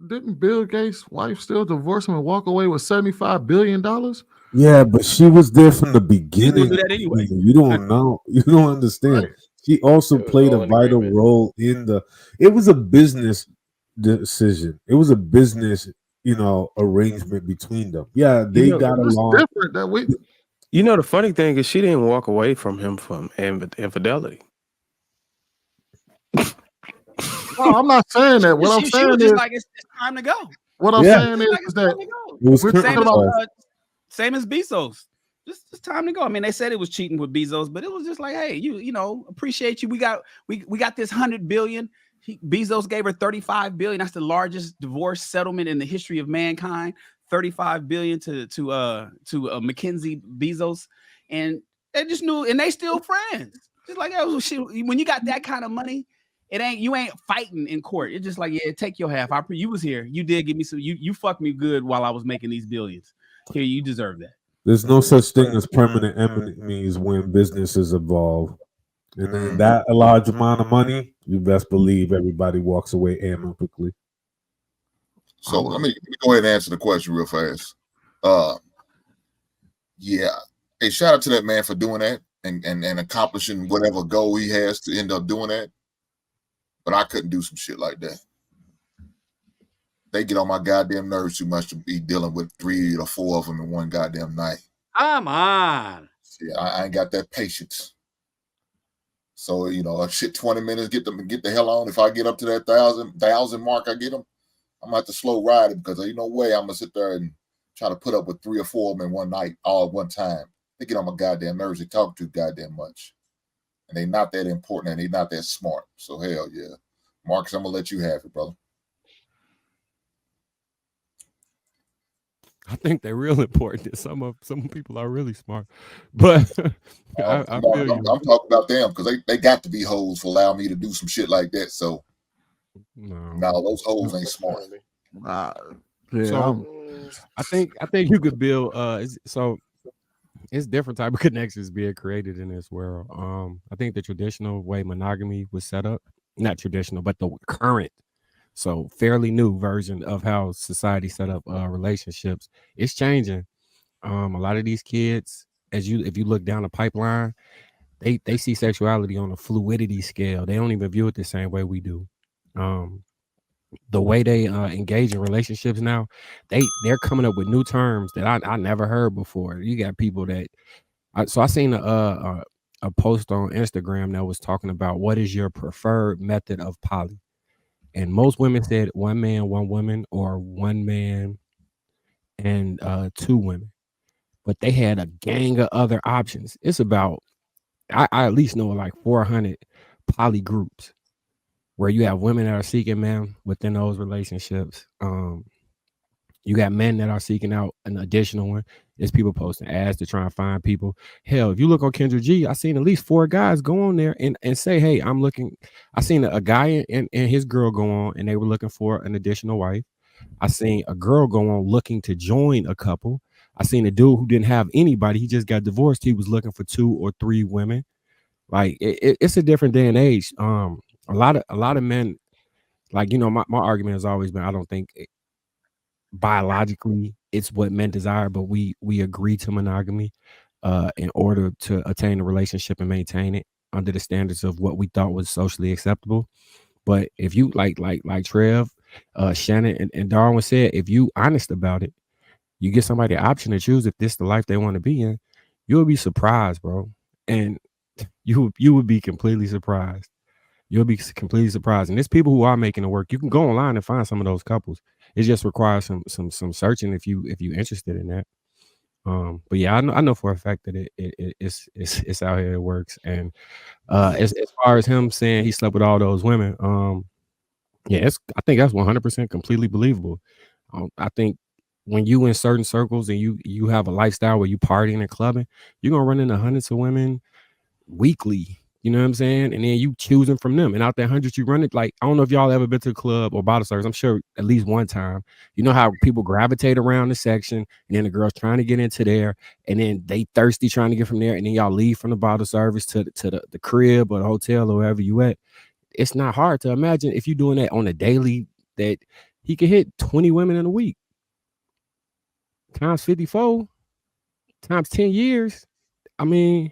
Didn't Bill Gates' wife still divorce him and walk away with $75 billion? Yeah, but she was there from the She's gonna beginning. do that anyway. You don't know. You don't understand. Right. She also It was played a all in vital agreement. role in the. It was a business decision. It was a business, arrangement between them. Yeah, You they know, got It's along. different that we. the funny thing is she didn't walk away from him from infidelity. No, I'm not saying that. What I'm She was saying just is, like, it's time to go. what I'm Yeah, It's saying just is, like is it's that time to go. it was we're Same talking as about. same as Bezos. Just time to go. I mean, they said it was cheating with Bezos, but it was just like, hey, appreciate you. We got this 100 billion. Bezos gave her 35 billion. That's the largest divorce settlement in the history of mankind. 35 billion to Mackenzie Bezos, and they just knew, and they still friends. Just like when you got that kind of money, you ain't fighting in court. It's just like, yeah, take your half. You was here. You did give me some. You fucked me good while I was making these billions. Here, you deserve that. there's no such thing as permanent enemies when businesses evolve. And then that a large amount of money, you best believe everybody walks away amicably. So let me go ahead and answer the question real fast. Yeah. Hey, shout out to that man for doing that and accomplishing whatever goal he has to end up doing that. But I couldn't do some shit like that. They get on my goddamn nerves too much to be dealing with 3 or 4 of them in one goddamn night. Come on. Yeah, I ain't got that patience. So, 20 minutes, get the hell on. If I get up to that thousand mark, I get them. I'm gonna have to slow ride it because there's no way I'm gonna sit there and try to put up with 3 or 4 of them in one night, all at one time. They get on my goddamn nerves. They talk too goddamn much, and they not that important and they not that smart. So hell yeah, Marcus, I'm gonna let you have it, brother. I think they're real important. Some people are really smart, but I feel you. I'm talking about them because they got to be hoes for allowing me to do some shit like that. So no, those hoes ain't smart. Yeah, So I think you could build. So it's different type of connections being created in this world. I think the traditional way monogamy was set up, not traditional, but the current. So fairly new version of how society set up relationships. It's changing. A lot of these kids, if you look down the pipeline, they see sexuality on a fluidity scale. They don't even view it the same way we do. The way they engage in relationships now, they're coming up with new terms that I never heard before. You got people that I seen a post on Instagram that was talking about what is your preferred method of poly. And most women said 1 man, 1 woman, or 1 man and 2 women. But they had a gang of other options. It's about I at least know like 400 poly groups where you have women that are seeking men within those relationships. You got men that are seeking out an additional one. There's people posting ads to try and find people. Hell, if you look on Kendra G, I seen at least 4 guys go on there and say, hey, I'm looking. I seen a guy and his girl go on and they were looking for an additional wife. I seen a girl go on looking to join a couple. I seen a dude who didn't have anybody. He just got divorced. He was looking for 2 or 3 women. Like it's a different day and age. A lot of men, like, my argument has always been, I don't think biologically it's what men desire, but we agree to monogamy in order to attain a relationship and maintain it under the standards of what we thought was socially acceptable. But if you like Trev, Shannon and Darwin said, if you honest about it, you get somebody the option to choose if this is the life they want to be in, you'll be surprised, bro. And you would be completely surprised. You'll be completely surprised. And there's people who are making it work. You can go online and find some of those couples. It just requires some searching if you interested in that. But yeah, I know for a fact that it's out here, it works. And as far as him saying he slept with all those women, yeah, I think that's 100% completely believable. I think when you in certain circles and you have a lifestyle where you partying and clubbing, you're gonna run into hundreds of women weekly. You know what I'm saying? And then you choosing from them. And out there hundreds, you run it like, I don't know if y'all ever been to a club or bottle service. I'm sure at least one time. You know how people gravitate around the section and then the girls trying to get into there and then they thirsty trying to get from there. And then y'all leave from the bottle service to the crib or the hotel or wherever you at. It's not hard to imagine if you're doing that on a daily, that he could hit 20 women in a week. Times 54, times 10 years. I mean,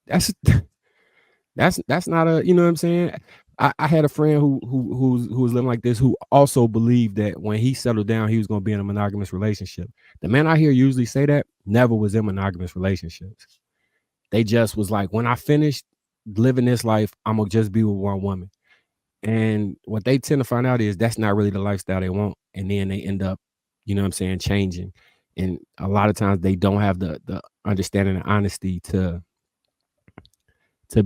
that's not a, you know what I'm saying? I had a friend who was living like this, who also believed that when he settled down, he was going to be in a monogamous relationship. The men I hear usually say that never was in monogamous relationships. They just was like, when I finished living this life, I'm gonna just be with one woman. And what they tend to find out is that's not really the lifestyle they want. And then they end up, you know what I'm saying, changing. And a lot of times they don't have the understanding and honesty to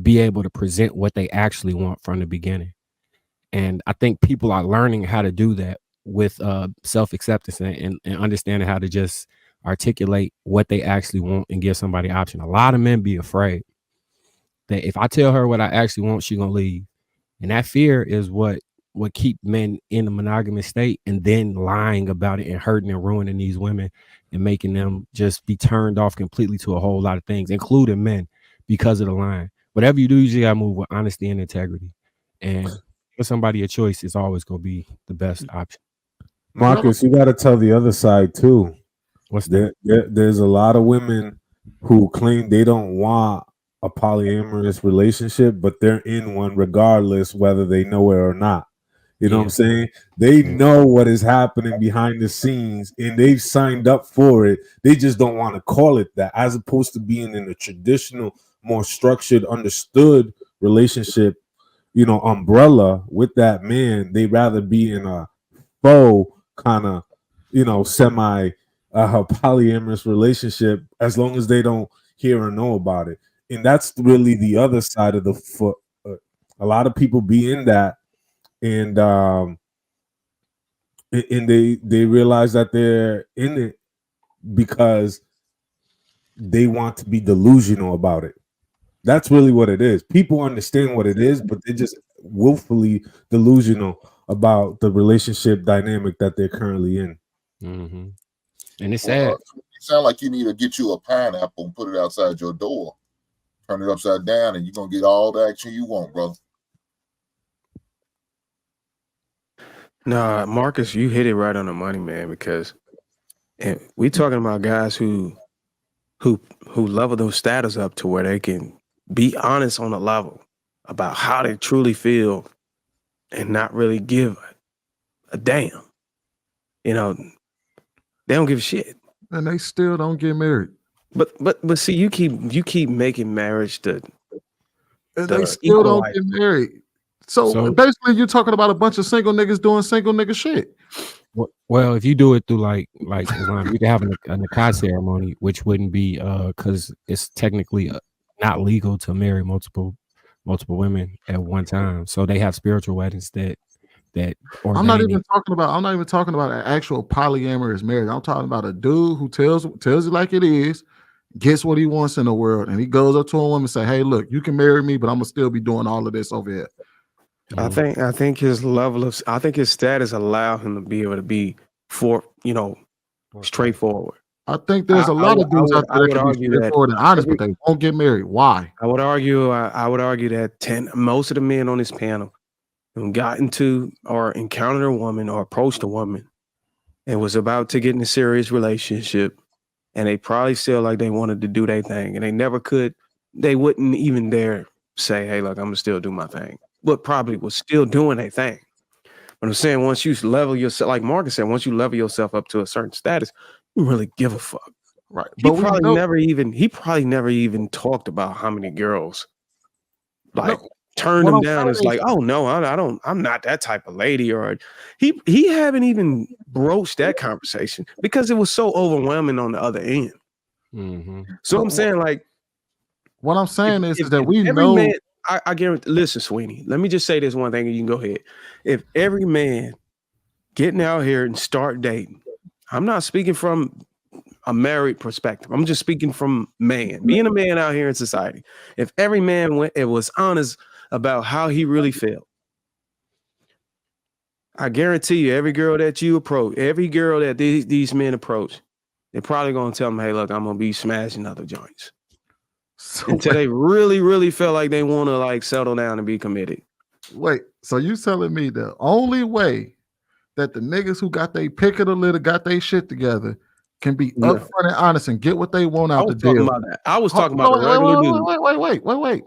be able to present what they actually want from the beginning. And I think people are learning how to do that with self-acceptance and understanding how to just articulate what they actually want and give somebody option. A lot of men be afraid that if I tell her what I actually want, she's gonna leave. And that fear is what keep men in a monogamous state, and then lying about it and hurting and ruining these women and making them just be turned off completely to a whole lot of things, including men, because of the lying. Whatever you do, you gotta move with honesty and integrity. And for somebody a choice is always gonna be the best option. Marcus, you gotta tell the other side too. What's that? There's a lot of women who claim they don't want a polyamorous relationship, but they're in one regardless whether they know it or not. You know what I'm saying? They know what is happening behind the scenes and they've signed up for it. They just don't want to call it that, as opposed to being in a traditional, more structured, understood relationship, you know, umbrella with that man. They'd rather be in a faux kind of, you know, semi polyamorous relationship, as long as they don't hear or know about it. And that's really the other side of the foot. A lot of people be in that, and they realize that they're in it because they want to be delusional about it. That's really what it is. People understand what it is, but they're just willfully delusional about the relationship dynamic that they're currently in. Mm-hmm. And it's sad. You sound like you need to get you a pineapple and put it outside your door. Turn it upside down, and you're gonna get all the action you want, brother. Nah, Marcus, you hit it right on the money, man. Because we talking about guys who level those status up to where they can be honest on a level about how they truly feel and not really give a damn. You know, they don't give a shit. And they still don't get married. But see, you keep making marriage and they still don't get married. So basically, you're talking about a bunch of single niggas doing single nigga shit. Well, if you do it through like Islam, you can have a nikah ceremony, which wouldn't be because it's technically not legal to marry multiple women at one time. So they have spiritual weddings that. I'm not even talking about an actual polyamorous marriage. I'm talking about a dude who tells you like it is, gets what he wants in the world, and he goes up to a woman and say, "Hey, look, you can marry me, but I'm gonna still be doing all of this over here." I think his level of his status allow him to be able to be straightforward. I think there's a lot of dudes out there that can be straightforward and honest, but they won't get married. Why? I would argue that most of the men on this panel who got into or encountered a woman or approached a woman and was about to get in a serious relationship, and they probably feel like they wanted to do their thing and they never could, they wouldn't even dare say, "Hey, look, I'm gonna still do my thing," but probably was still doing their thing. But I'm saying, once you level yourself, like Marcus said, once you level yourself up to a certain status, you really give a fuck. Right. He probably never even talked about how many girls turned him down. It's like, "Oh no, I don't, I'm not that type of lady," or he haven't even broached that conversation because it was so overwhelming on the other end. Mm-hmm. So I'm saying, like, what I'm saying is that we know. Man, I guarantee. Listen, Sweeney, let me just say this one thing, and you can go ahead. If every man getting out here and start dating, I'm not speaking from a married perspective. I'm just speaking from being a man out here in society. If every man was honest about how he really felt, I guarantee you, every girl that you approach, every girl that these men approach, they're probably gonna tell them, "Hey, look, I'm gonna be smashing other joints." Until they really, really feel like they want to settle down and be committed. Wait, so you telling me the only way that the niggas who got their pick of the litter, got their shit together, can be upfront and honest and get what they want out the deal. I was talking about the regular dude. Wait.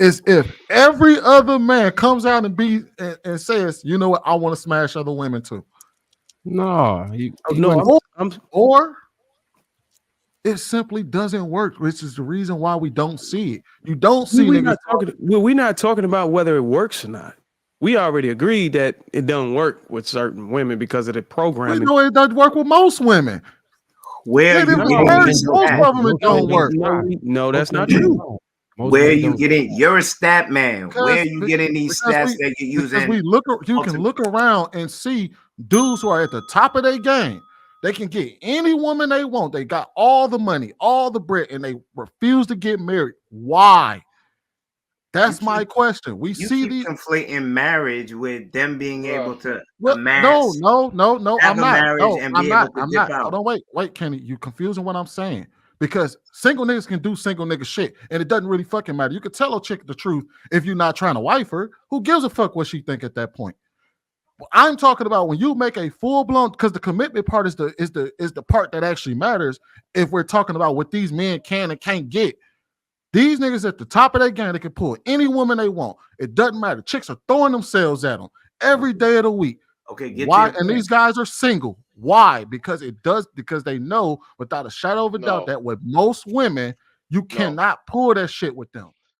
Is if every other man comes out and says, you know what, I want to smash other women too. No, or it simply doesn't work, which is the reason why we don't see it. You don't see niggas. We're not talking about whether it works or not. We already agreed that it doesn't work with certain women because of the programming. We know it doesn't work with most women. Where you getting most of them it don't work. No, that's not true. Where you getting? You're a stat man. Where are you getting these stats that you're using? You can look around and see dudes who are at the top of their game. They can get any woman they want. They got all the money, all the bread, and they refuse to get married. Why? That's my question. We see these conflating marriage with them being able to amass. No. I'm not. I'm not. Hold on, wait, Kenny. You confusing what I'm saying. Because single niggas can do single nigga shit, and it doesn't really fucking matter. You can tell a chick the truth if you're not trying to wife her. Who gives a fuck what she think at that point? I'm talking about when you make a full blown, because the commitment part is the part that actually matters. If we're talking about what these men can and can't get, these niggas at the top of their game, they can pull any woman they want. It doesn't matter. Chicks are throwing themselves at them every day of the week. Okay, why? And these guys are single. Why? Because they know without a shadow of a doubt that with most women, you cannot pull that shit with them.